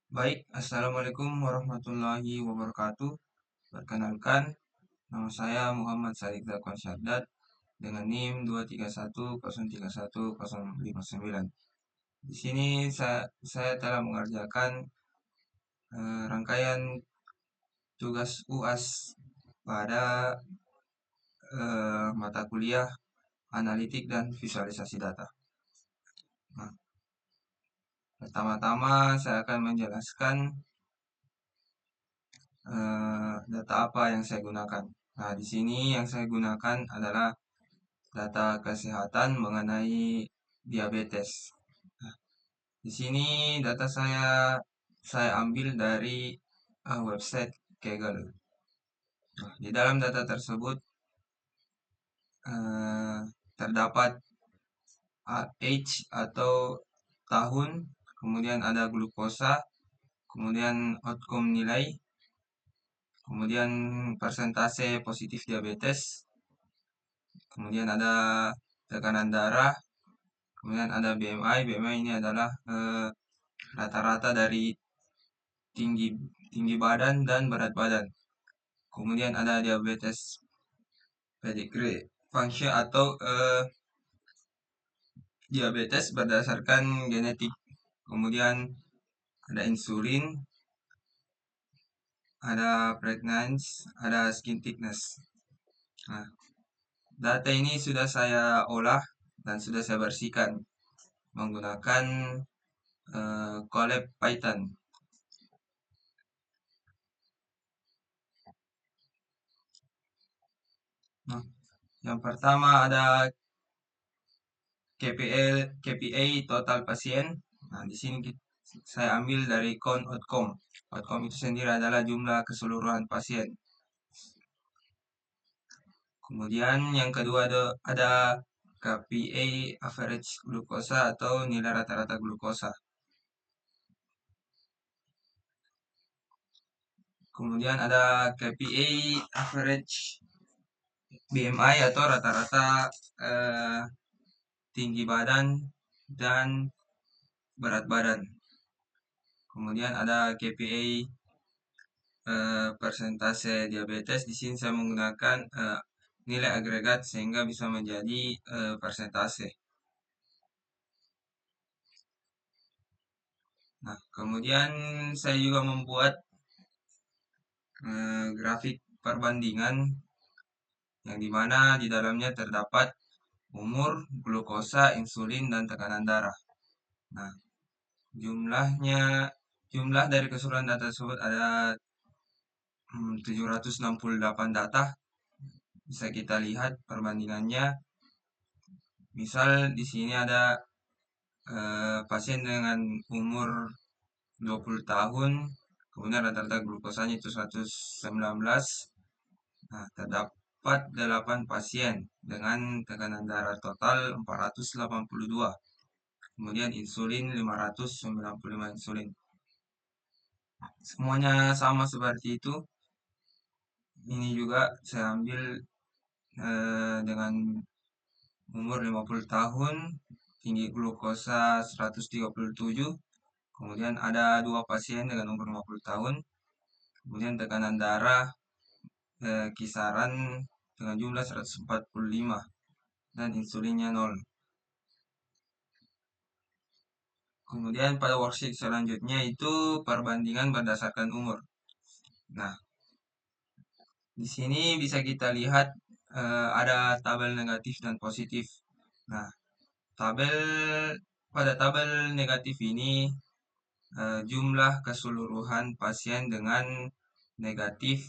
Baik, Assalamualaikum warahmatullahi wabarakatuh. Perkenalkan, nama saya Muhammad Sadik Zakwan Syadad dengan NIM 231031059. Di sini saya telah mengerjakan rangkaian tugas UAS pada mata kuliah analitik dan visualisasi data. Nah, pertama-tama saya akan menjelaskan data apa yang saya gunakan. Nah, di sini yang saya gunakan adalah data kesehatan mengenai diabetes. Nah, di sini data saya ambil dari website Kaggle. Nah, di dalam data tersebut eh, terdapat age atau tahun, kemudian ada glukosa, kemudian outcome nilai, kemudian persentase positif diabetes, kemudian ada tekanan darah, kemudian ada BMI. BMI ini adalah rata-rata dari tinggi tinggi badan dan berat badan. Kemudian ada diabetes pedigree function atau diabetes berdasarkan genetik. Kemudian ada insulin, ada pregnancy, ada skin thickness. Nah, data ini sudah saya olah dan sudah saya bersihkan menggunakan Colab Python. Nah, yang pertama ada KPA total pasien. Nah, di sini saya ambil dari count outcome. Outcome itu sendiri adalah jumlah keseluruhan pasien. Kemudian yang kedua ada KPA average glukosa atau nilai rata-rata glukosa. Kemudian ada KPA average BMI atau rata-rata eh, tinggi badan dan berat badan. Kemudian ada KPA persentase diabetes. Di sini saya menggunakan nilai agregat sehingga bisa menjadi persentase. Nah, kemudian saya juga membuat grafik perbandingan yang dimana di dalamnya terdapat umur, glukosa, insulin, dan tekanan darah. Nah, jumlah dari keseluruhan data tersebut ada 768 data. Bisa kita lihat perbandingannya. Misal di sini ada pasien dengan umur 20 tahun, kemudian rata-rata glukosanya itu 119. Nah, terdapat 8 pasien dengan tekanan darah total 482. Kemudian insulin 595 insulin. Semuanya sama seperti itu. Ini juga saya ambil dengan umur 50 tahun, tinggi glukosa 137. Kemudian ada 2 pasien dengan umur 50 tahun. Kemudian tekanan darah kisaran dengan jumlah 145 dan insulinnya 0. Kemudian pada worksheet selanjutnya itu perbandingan berdasarkan umur. Nah, di sini bisa kita lihat ada tabel negatif dan positif. Nah, tabel pada tabel negatif ini jumlah keseluruhan pasien dengan negatif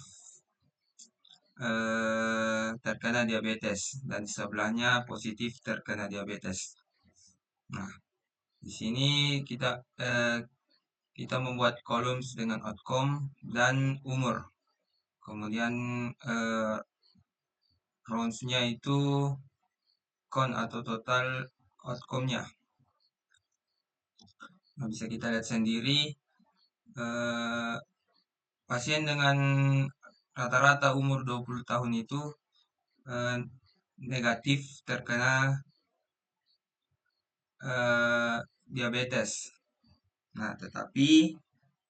terkena diabetes dan di sebelahnya positif terkena diabetes. Nah, di sini kita membuat kolom dengan outcome dan umur. Kemudian rounds-nya itu count atau total outcome-nya. Nah, bisa kita lihat sendiri eh, pasien dengan rata-rata umur 20 tahun itu eh, negatif terkena diabetes. Nah, tetapi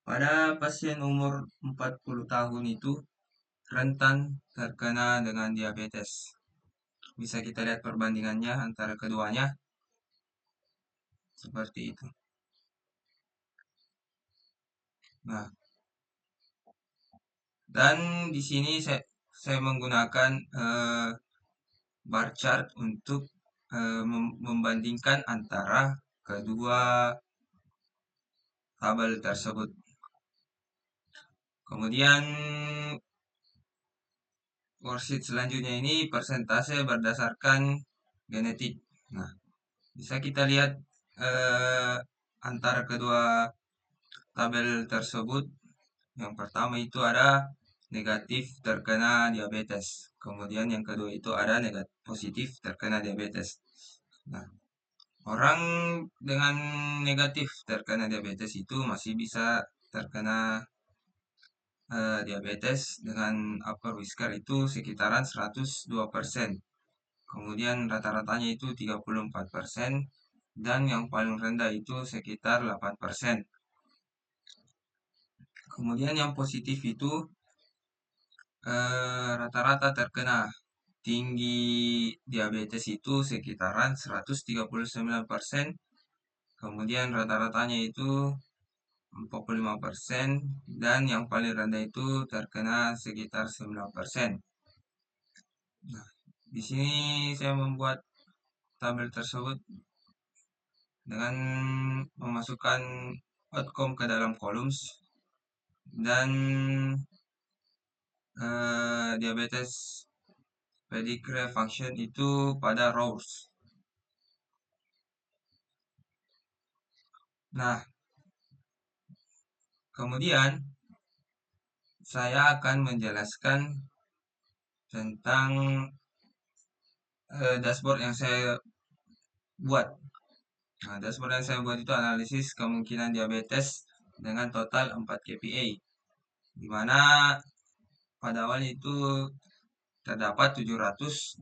Pada pasien umur 40 tahun itu rentan terkena dengan diabetes. Bisa kita lihat perbandingannya antara keduanya seperti itu. Nah, dan di sini saya menggunakan bar chart untuk membandingkan antara kedua tabel tersebut. Kemudian worksheet selanjutnya ini persentase berdasarkan genetik. Nah, bisa kita lihat eh, antara kedua tabel tersebut. Yang pertama itu ada negatif terkena diabetes. Kemudian yang kedua itu ada positif terkena diabetes. Nah, orang dengan negatif terkena diabetes itu masih bisa terkena diabetes dengan upper whisker itu sekitaran 102%. Kemudian rata-ratanya itu 34%, dan yang paling rendah itu sekitar 8%. Kemudian yang positif itu rata-rata terkena tinggi diabetes itu sekitaran 139%, kemudian rata-ratanya itu 45%, dan yang paling rendah itu terkena sekitar 9%. Nah, di sini saya membuat tabel tersebut dengan memasukkan outcome ke dalam columns dan diabetes predictive function itu pada rows. Nah, kemudian saya akan menjelaskan tentang dashboard yang saya buat. Nah, dashboard yang saya buat itu analisis kemungkinan diabetes dengan total 4 KPI, di mana pada awal itu terdapat 768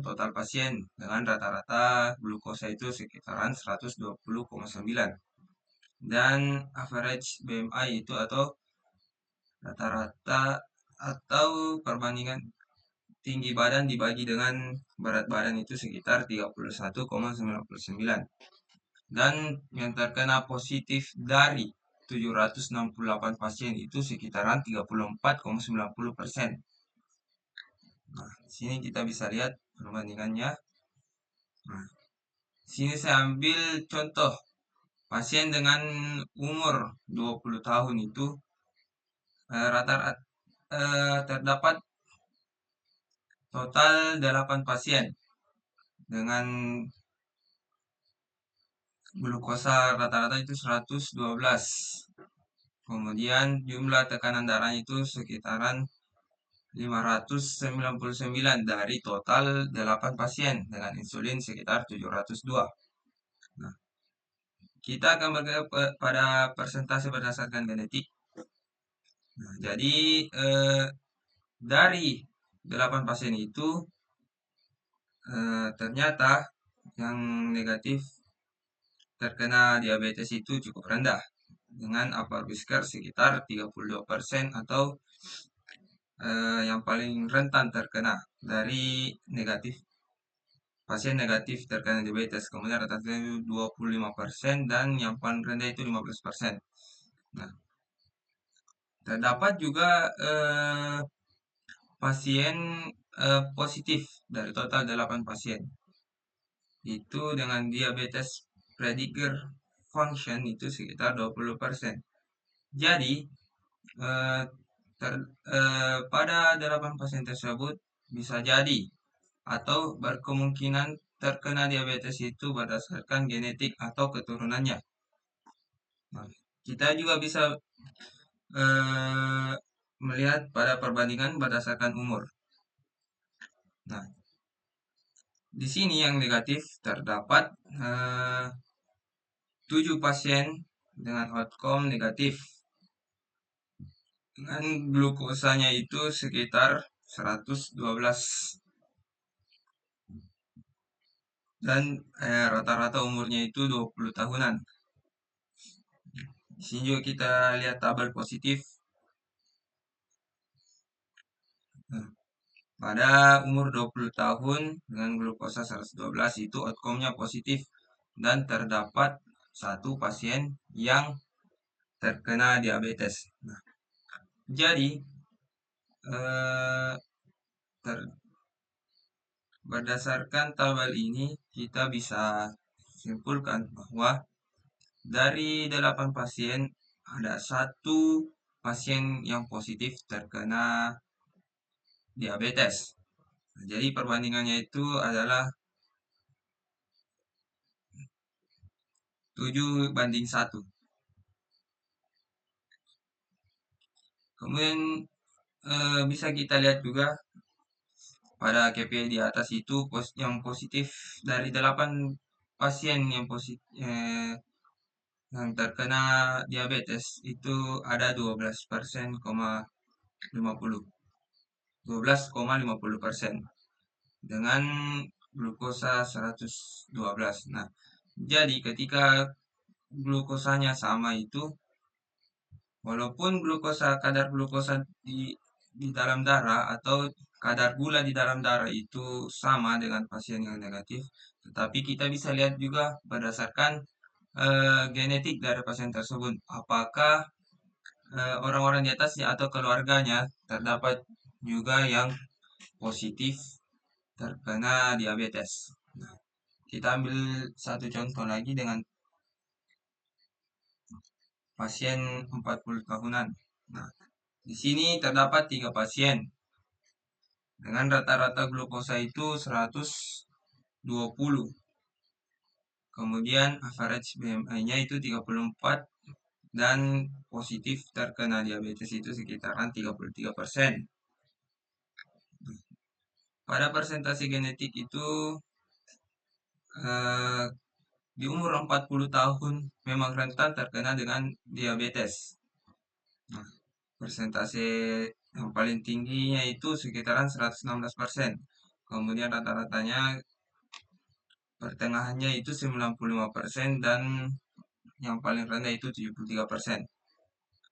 total pasien dengan rata-rata glukosa itu sekitaran 120,9, dan average BMI itu atau rata-rata atau perbandingan tinggi badan dibagi dengan berat badan itu sekitar 31,99, dan yang terkena positif dari 768 pasien itu sekitaran 34,90%. Nah, sini kita bisa lihat perbandingannya. Nah, sini saya ambil contoh pasien dengan umur 20 tahun itu rata-rata terdapat total 8 pasien dengan glukosa rata-rata itu 112. Kemudian jumlah tekanan darah itu sekitaran 599 dari total 8 pasien dengan insulin sekitar 702. Nah, kita akan bergerak pada persentase berdasarkan genetik. Nah, jadi dari 8 pasien itu ternyata yang negatif terkena diabetes itu cukup rendah dengan upper whisker sekitar 32%, atau yang paling rentan terkena dari negatif pasien negatif terkena diabetes. Kemudian rata-rata itu 25%, dan yang paling rendah itu 15%. Nah, terdapat juga pasien positif dari total 8 pasien itu dengan diabetes predictor function itu sekitar 20%. Jadi eh, pada 8 pasien tersebut bisa jadi atau berkemungkinan terkena diabetes itu berdasarkan genetik atau keturunannya. Nah, kita juga bisa eh, melihat pada perbandingan berdasarkan umur. Nah, di sini yang negatif terdapat 7 pasien dengan outcome negatif dengan glukosanya itu sekitar 112, dan rata-rata umurnya itu 20 tahunan. Di sini juga kita lihat tabel positif. Nah, pada umur 20 tahun dengan glukosa 112 itu outcome-nya positif dan terdapat satu pasien yang terkena diabetes. Nah, jadi eh, ter- berdasarkan tabel ini kita bisa simpulkan bahwa dari 8 pasien ada satu pasien yang positif terkena diabetes. Nah, jadi perbandingannya itu adalah 7:1. Kemudian bisa kita lihat juga pada KPI di atas itu yang positif dari 8 pasien yang yang terkena diabetes itu ada 12,50% dengan glukosa 112. Nah, jadi ketika glukosanya sama itu, walaupun kadar glukosa di dalam darah atau kadar gula di dalam darah itu sama dengan pasien yang negatif, tetapi kita bisa lihat juga berdasarkan genetik dari pasien tersebut, apakah orang-orang di atasnya atau keluarganya terdapat juga yang positif terkena diabetes. Nah, kita ambil satu contoh lagi dengan pasien 40 tahunan. Nah, di sini terdapat 3 pasien dengan rata-rata glukosa itu 120. Kemudian average BMI-nya itu 34 dan positif terkena diabetes itu sekitaran 33%. Pada persentase genetik itu eh, di umur 40 tahun memang rentan terkena dengan diabetes. Nah, persentase yang paling tingginya itu sekitaran 116%. Kemudian rata-ratanya pertengahannya itu 95% dan yang paling rendah itu 73%.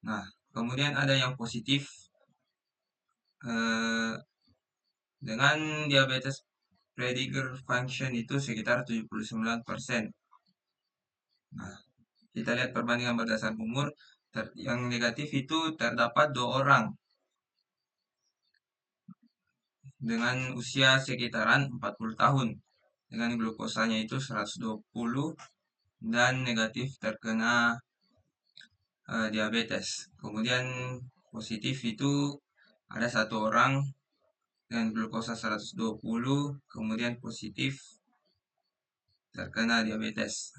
Nah, kemudian ada yang positif eh, dengan diabetes prediger function itu sekitar 79%. Nah, kita lihat perbandingan berdasarkan umur. Yang negatif itu terdapat 2 orang dengan usia sekitaran 40 tahun. Dengan glukosanya itu 120 dan negatif terkena diabetes. Kemudian positif itu ada 1 orang dengan glukosa 120, kemudian positif terkena diabetes.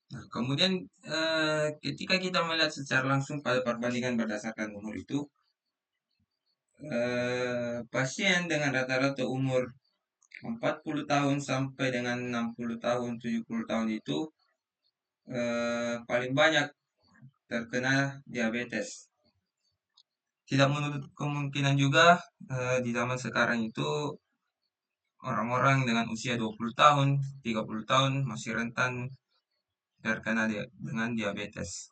Nah, kemudian ketika kita melihat secara langsung pada perbandingan berdasarkan umur itu, pasien dengan rata-rata umur 40 tahun sampai dengan 60 tahun, 70 tahun itu paling banyak terkena diabetes. Tidak menutup kemungkinan juga di zaman sekarang itu orang-orang dengan usia 20 tahun, 30 tahun masih rentan terkena dengan diabetes.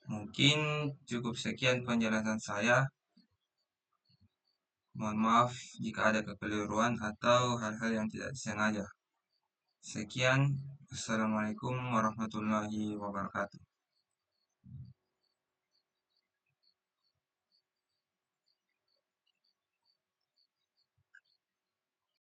Mungkin cukup sekian penjelasan saya. Mohon maaf jika ada kekeliruan atau hal-hal yang tidak disengaja. Sekian, Assalamualaikum warahmatullahi wabarakatuh.